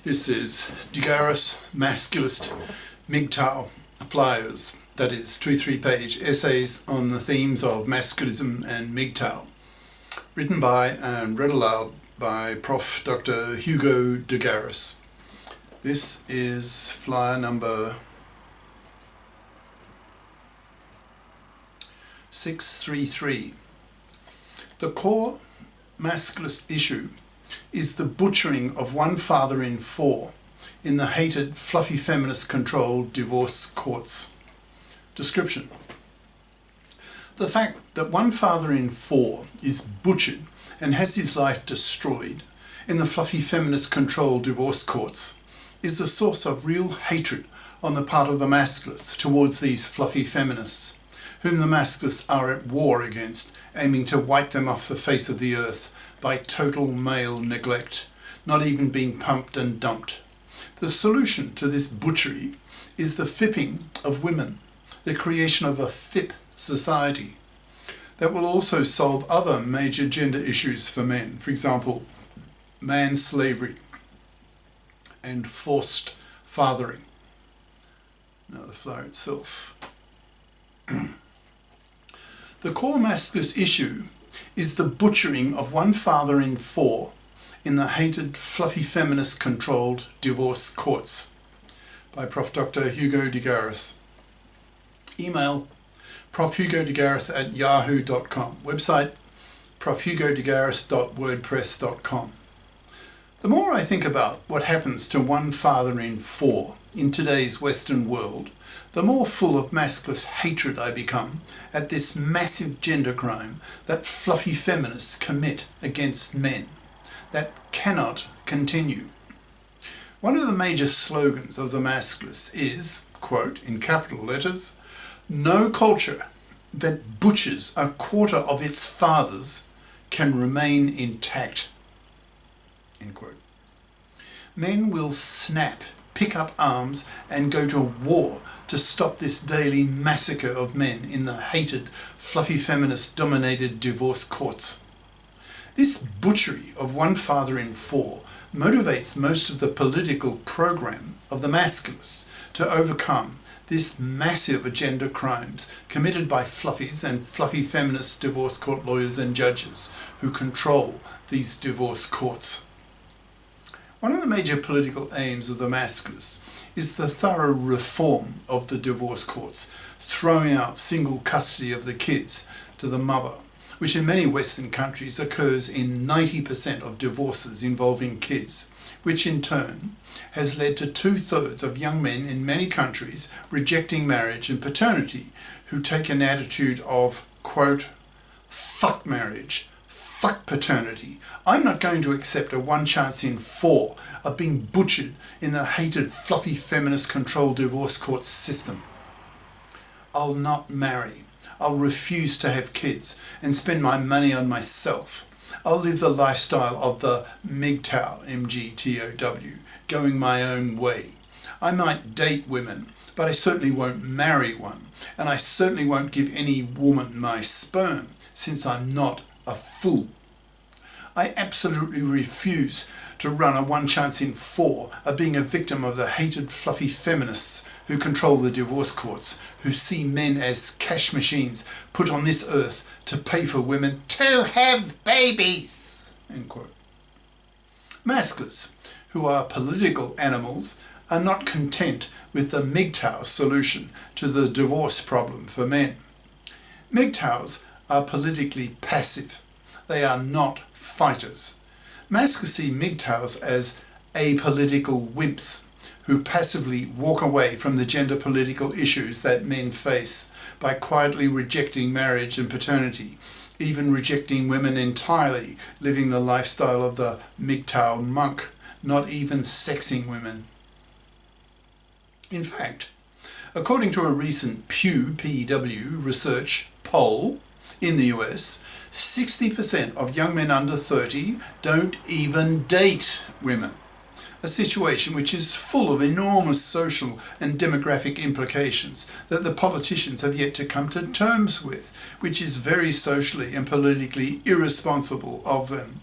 This is Garis, Masculist, MGTOW flyers, that is 2-3-page essays on the themes of masculism and MGTOW, written by and read aloud by Prof. Dr. Hugo de Garis. This is flyer number 633. The core masculist issue is the butchering of one father in four in the hated fluffy feminist controlled divorce courts. Description: the fact that one father in four is butchered and has his life destroyed in the fluffy feminist controlled divorce courts is the source of real hatred on the part of the masculists towards these fluffy feminists, whom the masculists are at war against, aiming to wipe them off the face of the earth by total male neglect, not even being pumped and dumped. The solution to this butchery is the FIPping of women, the creation of a FIP Society that will also solve other major gender issues for men, for example, man slavery and forced fathering. Now the flyer itself. The core masculist issue is the butchering of one father in four in the hated fluffy feminist controlled divorce courts, by Prof. Dr. Hugo de Garis. Email profhugodegaris@yahoo.com. Website profhugodegaris.wordpress.com. The more I think about what happens to one father in four in today's Western world, the more full of masculinist hatred I become at this massive gender crime that fluffy feminists commit against men. That cannot continue. One of the major slogans of the masculists is, quote, in capital letters, "No culture that butchers a quarter of its fathers can remain intact," end quote. Men will snap, pick up arms and go to war to stop this daily massacre of men in the hated, fluffy feminist dominated divorce courts. This butchery of one father in four motivates most of the political program of the masculists to overcome this massive agenda crimes committed by fluffies and fluffy feminist divorce court lawyers and judges who control these divorce courts. One of the major political aims of the masculists is the thorough reform of the divorce courts, throwing out single custody of the kids to the mother, which in many Western countries occurs in 90% of divorces involving kids, which in turn has led to 2/3 of young men in many countries rejecting marriage and paternity, who take an attitude of, quote, "fuck marriage, fuck paternity. I'm not going to accept a one chance in four of being butchered in the hated fluffy feminist controlled divorce court system. I'll not marry. I'll refuse to have kids and spend my money on myself. I'll live the lifestyle of the MGTOW, MGTOW, going my own way. I might date women, but I certainly won't marry one, and I certainly won't give any woman my sperm, since I'm not a fool. I absolutely refuse to run a one chance in four of being a victim of the hated fluffy feminists who control the divorce courts, who see men as cash machines put on this earth to pay for women to have babies," end quote. Masculists, who are political animals, are not content with the MGTOW solution to the divorce problem for men. MGTOWs are politically passive. They are not fighters. Masculists see MGTOWs as apolitical wimps who passively walk away from the gender political issues that men face by quietly rejecting marriage and paternity, even rejecting women entirely, living the lifestyle of the MGTOW monk, not even sexing women. In fact, according to a recent Pew PW research poll in the US, 60% of young men under 30 don't even date women, a situation which is full of enormous social and demographic implications that the politicians have yet to come to terms with, which is very socially and politically irresponsible of them.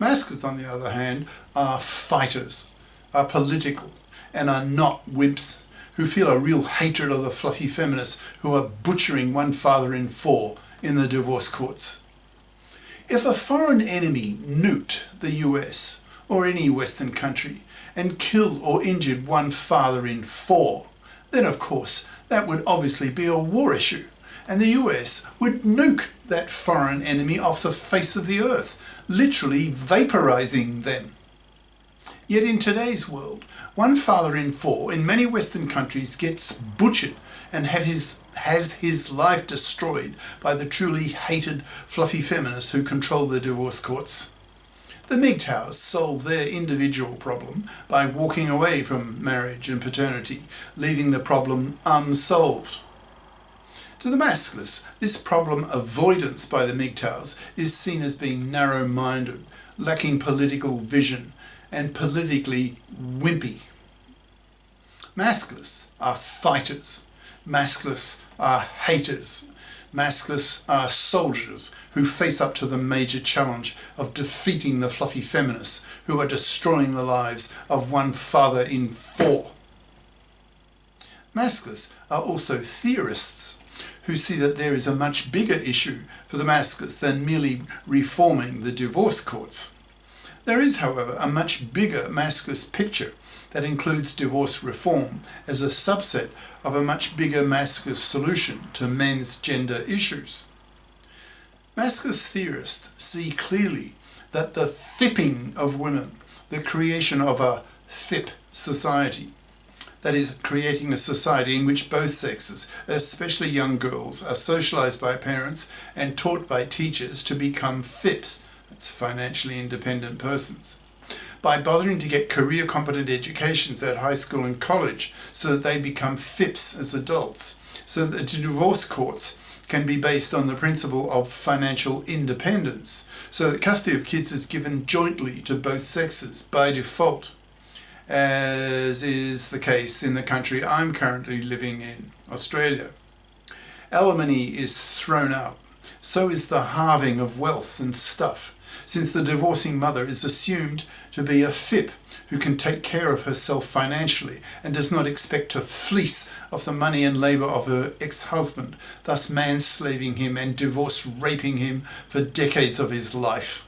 Masculists, on the other hand, are fighters, are political, and are not wimps who feel a real hatred of the fluffy feminists who are butchering one father in four in the divorce courts. If a foreign enemy nuked the US or any Western country and killed or injured one father in four, then of course that would obviously be a war issue, and the US would nuke that foreign enemy off the face of the earth, literally vaporizing them. Yet in today's world, one father in four in many Western countries gets butchered and has his life destroyed by the truly hated fluffy feminists who control the divorce courts. The MGTOWs solve their individual problem by walking away from marriage and paternity, leaving the problem unsolved. To the masculists, this problem avoidance by the MGTOWs is seen as being narrow-minded, lacking political vision, and politically wimpy. Masculists are fighters. Masculists are haters. Masculists are soldiers who face up to the major challenge of defeating the fluffy feminists who are destroying the lives of one father in four. Masculists are also theorists who see that there is a much bigger issue for the masculists than merely reforming the divorce courts. There is, however, a much bigger masculist picture that includes divorce reform as a subset of a much bigger masculist solution to men's gender issues. Masculist theorists see clearly that the FIPping of women, the creation of a FIP society, that is, creating a society in which both sexes, especially young girls, are socialized by parents and taught by teachers to become FIPs, that's financially independent persons, by bothering to get career competent educations at high school and college so that they become FIPs as adults, so that the divorce courts can be based on the principle of financial independence, so that custody of kids is given jointly to both sexes by default, as is the case in the country I'm currently living in, Australia. Alimony is thrown out, so is the halving of wealth and stuff, since the divorcing mother is assumed to be a FIP who can take care of herself financially and does not expect to fleece off the money and labour of her ex-husband, thus manslaving him and divorce raping him for decades of his life,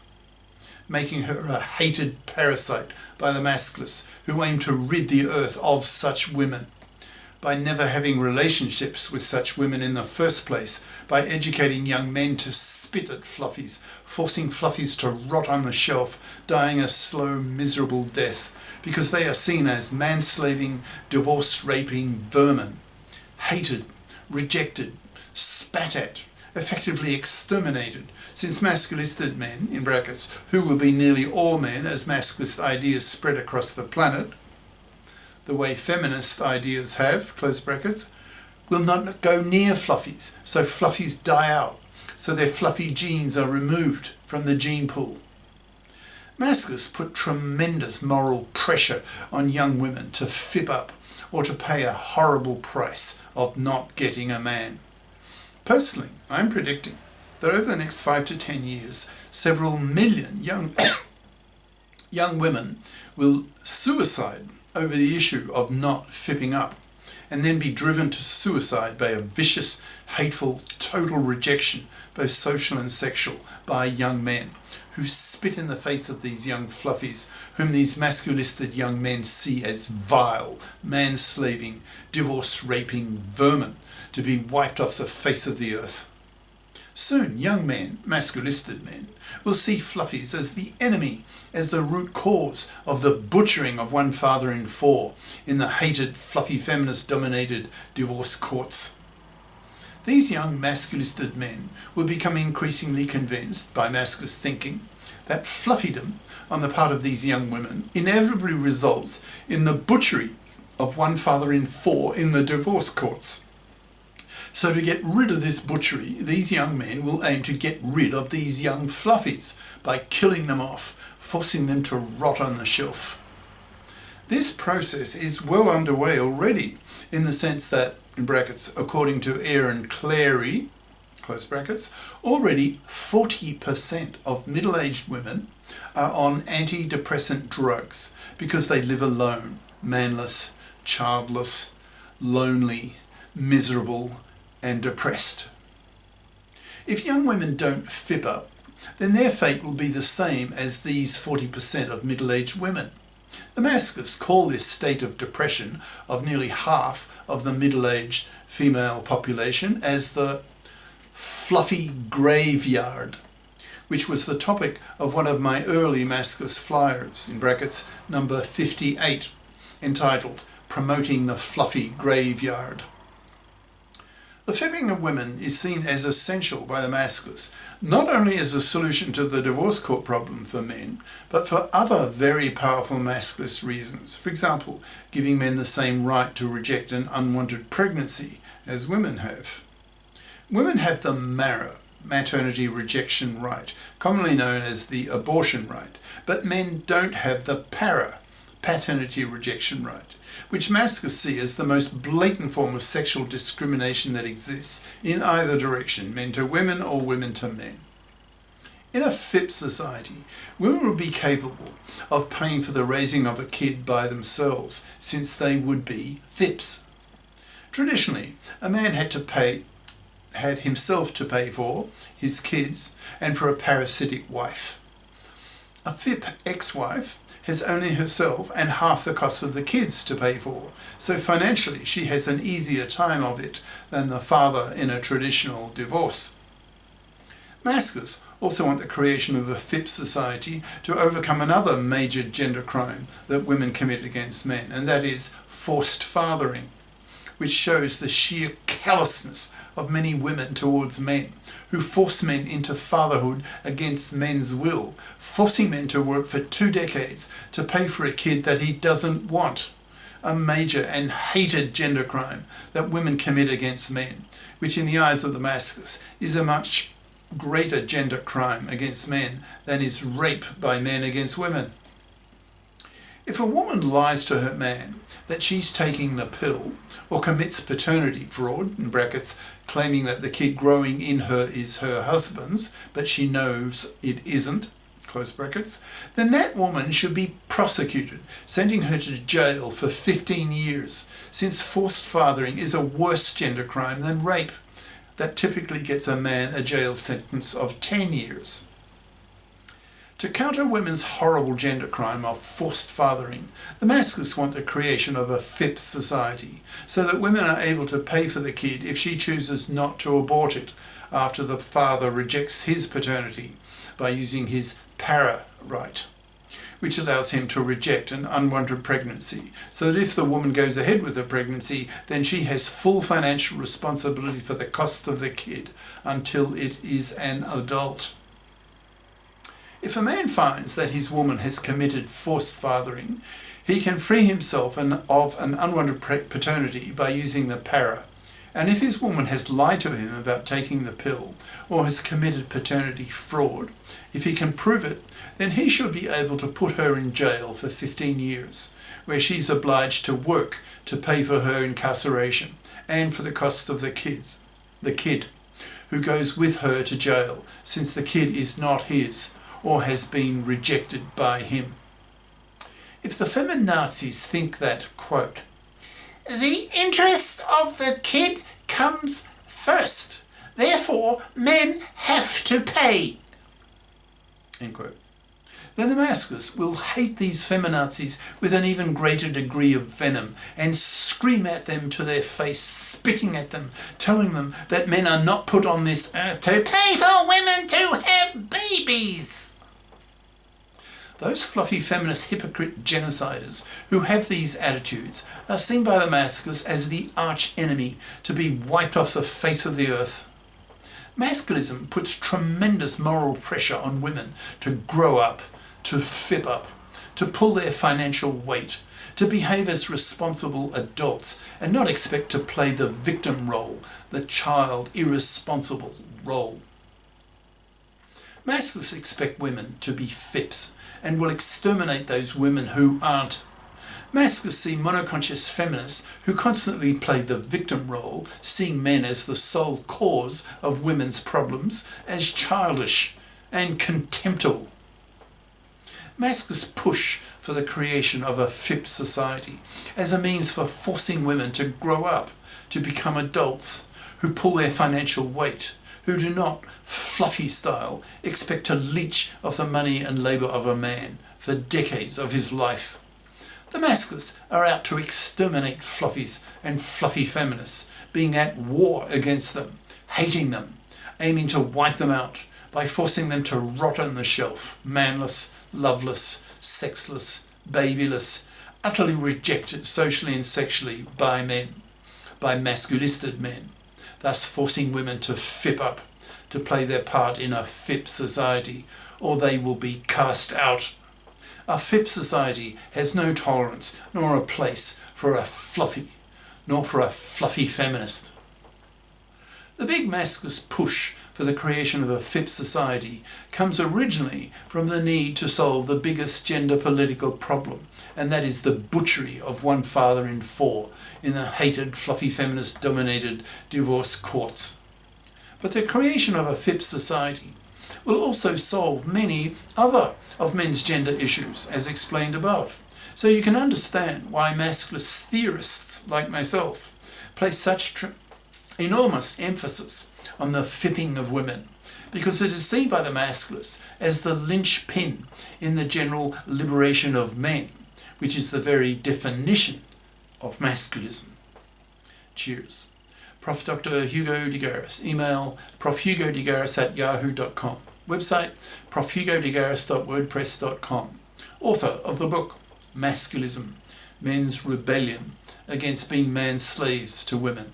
making her a hated parasite by the masculists who aim to rid the earth of such women, by never having relationships with such women in the first place, by educating young men to spit at fluffies, forcing fluffies to rot on the shelf, dying a slow, miserable death, because they are seen as manslaving, divorce-raping vermin, hated, rejected, spat at, effectively exterminated, since masculisted men, in brackets, who will be nearly all men as masculist ideas spread across the planet, the way feminist ideas have, close brackets, will not go near fluffies, so fluffies die out, so their fluffy genes are removed from the gene pool. Masculists put tremendous moral pressure on young women to FIP up or to pay a horrible price of not getting a man. Personally, I'm predicting that over the next 5 to 10 years, several million young women will suicide over the issue of not FIPping up, and then be driven to suicide by a vicious, hateful, total rejection, both social and sexual, by young men who spit in the face of these young fluffies, whom these masculisted young men see as vile, manslaving, divorce-raping vermin to be wiped off the face of the earth. Soon, young men, masculisted men, will see fluffies as the enemy, as the root cause of the butchering of one father in four in the hated, fluffy, feminist-dominated divorce courts. These young masculisted men will become increasingly convinced by masculist thinking that fluffydom on the part of these young women inevitably results in the butchery of one father in four in the divorce courts. So to get rid of this butchery, these young men will aim to get rid of these young fluffies by killing them off, forcing them to rot on the shelf. This process is well underway already, in the sense that, in brackets, according to Aaron Clarey, close brackets, already 40% of middle-aged women are on antidepressant drugs because they live alone, manless, childless, lonely, miserable and depressed. If young women don't FIP up, then their fate will be the same as these 40% of middle-aged women. The masculists call this state of depression of nearly half of the middle-aged female population as the Fluffie graveyard, which was the topic of one of my early masculist flyers, in brackets number 58, entitled Promoting the Fluffie Graveyard. The FIPping of women is seen as essential by the masculists, not only as a solution to the divorce court problem for men, but for other very powerful masculist reasons. For example, giving men the same right to reject an unwanted pregnancy as women have. Women have the MARA, maternity rejection right, commonly known as the abortion right, but men don't have the PARA, paternity rejection right, which masculists see as the most blatant form of sexual discrimination that exists in either direction, men to women or women to men. In a FIP society, women would be capable of paying for the raising of a kid by themselves, since they would be FIPs. Traditionally, a man had himself to pay for his kids and for a parasitic wife. A FIP ex-wife has only herself and half the cost of the kids to pay for, so financially she has an easier time of it than the father in a traditional divorce. Masculists also want the creation of a FIP society to overcome another major gender crime that women commit against men, and that is forced fathering, which shows the sheer callousness of many women towards men, who force men into fatherhood against men's will, forcing men to work for 2 decades to pay for a kid that he doesn't want. A major and hated gender crime that women commit against men, which in the eyes of the masculists is a much greater gender crime against men than is rape by men against women. If a woman lies to her man that she's taking the pill, or commits paternity fraud, in brackets, claiming that the kid growing in her is her husband's, but she knows it isn't, close brackets, then that woman should be prosecuted, sending her to jail for 15 years, since forced fathering is a worse gender crime than rape. That typically gets a man a jail sentence of 10 years. To counter women's horrible gender crime of forced fathering, the masculists want the creation of a FIP society, so that women are able to pay for the kid if she chooses not to abort it after the father rejects his paternity by using his PARA right, which allows him to reject an unwanted pregnancy, so that if the woman goes ahead with the pregnancy, then she has full financial responsibility for the cost of the kid until it is an adult. If a man finds that his woman has committed forced fathering, he can free himself of an unwanted paternity by using the PARA. And if his woman has lied to him about taking the pill or has committed paternity fraud, if he can prove it, then he should be able to put her in jail for 15 years, where she's obliged to work to pay for her incarceration and for the cost of the kid, who goes with her to jail, since the kid is not his or has been rejected by him. If the feminazis think that, quote, the interest of the kid comes first, therefore men have to pay, end quote, then the masculists will hate these feminazis with an even greater degree of venom and scream at them to their face, spitting at them, telling them that men are not put on this earth to pay for women to have babies. Those fluffy feminist hypocrite genociders who have these attitudes are seen by the masculists as the arch enemy to be wiped off the face of the earth. Masculism puts tremendous moral pressure on women to grow up, to FIP up, to pull their financial weight, to behave as responsible adults and not expect to play the victim role, the child irresponsible role. Masculists expect women to be FIPs and will exterminate those women who aren't. Masculists see monoconscious feminists who constantly play the victim role, seeing men as the sole cause of women's problems, as childish and contemptible. Masculists push for the creation of a FIP society as a means for forcing women to grow up, to become adults, who pull their financial weight, who do not, Fluffie style, expect to leech off the money and labour of a man for decades of his life. The masculists are out to exterminate fluffies and fluffy feminists, being at war against them, hating them, aiming to wipe them out by forcing them to rot on the shelf, manless, loveless, sexless, babyless, utterly rejected socially and sexually by men, by masculisted men, thus forcing women to FIP up, to play their part in a FIP society, or they will be cast out. A FIP society has no tolerance nor a place for a fluffy, nor for a fluffy feminist. The big masculist push for the creation of a FIP society comes originally from the need to solve the biggest gender political problem, and that is the butchery of one father in four in the hated fluffy feminist dominated divorce courts. But the creation of a FIP society will also solve many other of men's gender issues, as explained above. So you can understand why masculist theorists like myself place such enormous emphasis on the FIPping of women, because it is seen by the masculists as the linchpin in the general liberation of men, which is the very definition of masculism. Cheers. Prof. Dr. Hugo de Garis. Email profhugodegaris@yahoo.com. Website profhugodegaris.wordpress.com. Author of the book Masculism, Men's Rebellion Against Being Man's Slaves to Women.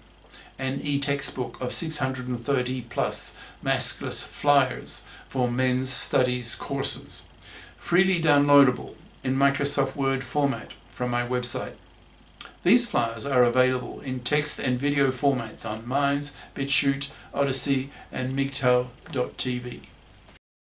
An e-textbook of 630 plus masculist flyers for men's studies courses. Freely downloadable in Microsoft Word format from my website. These flyers are available in text and video formats on Minds, BitChute, Odyssey and MGTOW.tv.